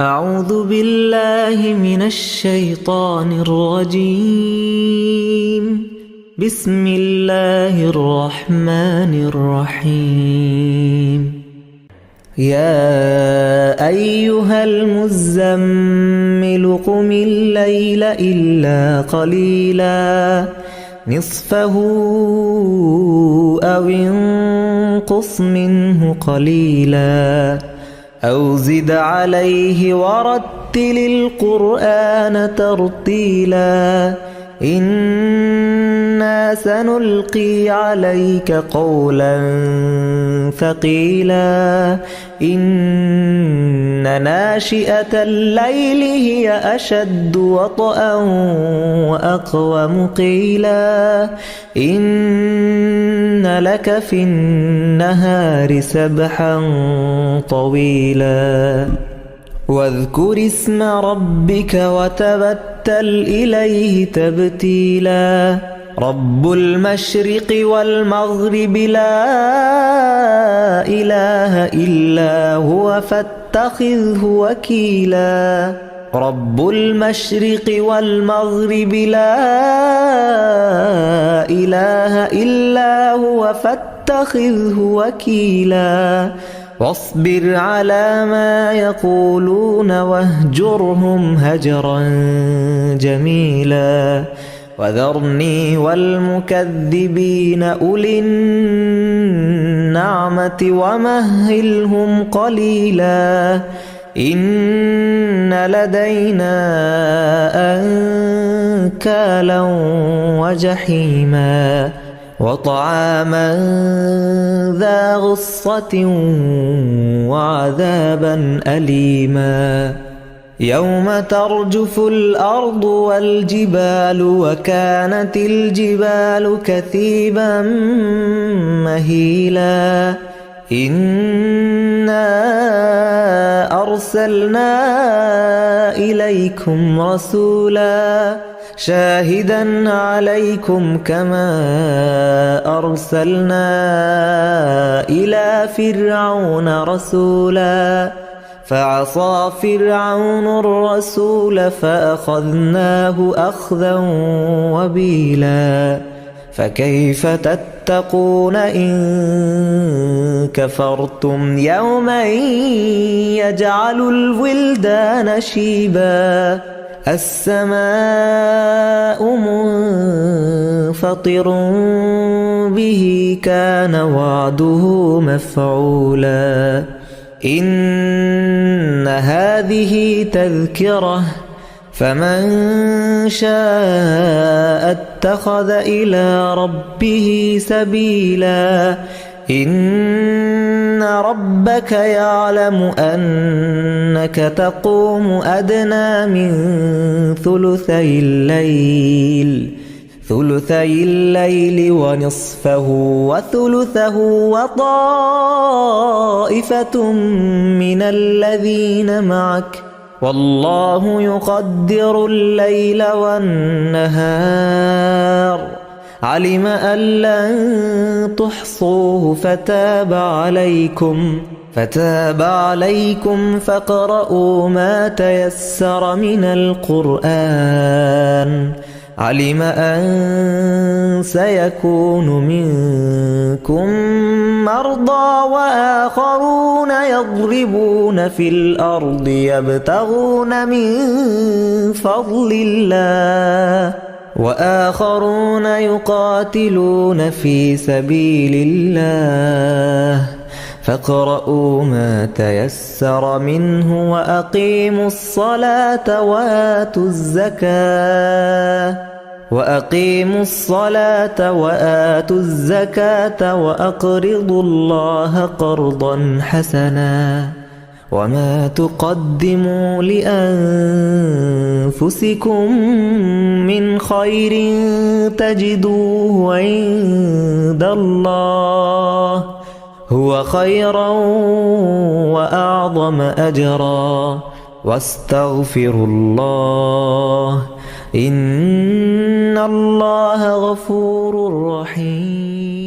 أعوذ بالله من الشيطان الرجيم. بسم الله الرحمن الرحيم. يا أيها المزمل قم الليل إلا قليلا نصفه أو انقص منه قليلا أو زد عليه ورتل القرآن ترتيلا إنا سنلقي عليك قولا ثقيلا إن ناشئة الليل هي أشد وطئا وأقوم قيلا إن لك في النهار سبحا طويلا واذكر اسم ربك وتبتل إليه تبتيلا رب المشرق والمغرب لا إله إلا هو فاتخذه وكيلا رب المشرق والمغرب لا إله إلا هو فاتخذه وكيلا واصبر على ما يقولون واهجرهم هجرا جميلا وذرني والمكذبين أولي النعمة ومهلهم قليلا إن لدينا أنكالا وجحيما وطعاما ذا غصة وعذابا أليما يوم ترجف الأرض والجبال وكانت الجبال كثيبا مهيلا إنا أرسلنا إليكم رسولا شاهدا عليكم كما أرسلنا إلى فرعون رسولا فعصى فرعون الرسول فأخذناه أخذا وبيلا فكيف تتقون إن كفرتم يوما يجعل الولدان شيبا السماء منفطر به كان وعده مفعولا إن هذه تذكرة فمن شاء اتخذ إلى ربه سبيلا إن ربك يعلم أنك تقوم أدنى من ثلثي الليل ونصفه وثلثه وطائفة من الذين معك والله يقدر الليل والنهار علم أن لن تحصوه فتاب عليكم فاقرؤوا ما تيسر من القرآن علم أن سيكون منكم مرضى وآخرون يضربون في الأرض يبتغون من فضل الله وآخرون يقاتلون في سبيل الله فاقرؤوا ما تيسر منه وأقيموا الصلاة وآتوا الزكاة وأقرضوا الله قرضا حسنا وما تقدموا لأنفسكم من خير تجدوه عند الله هو خيرا وأعظم أجرا واستغفروا الله إن الله غفور رحيم.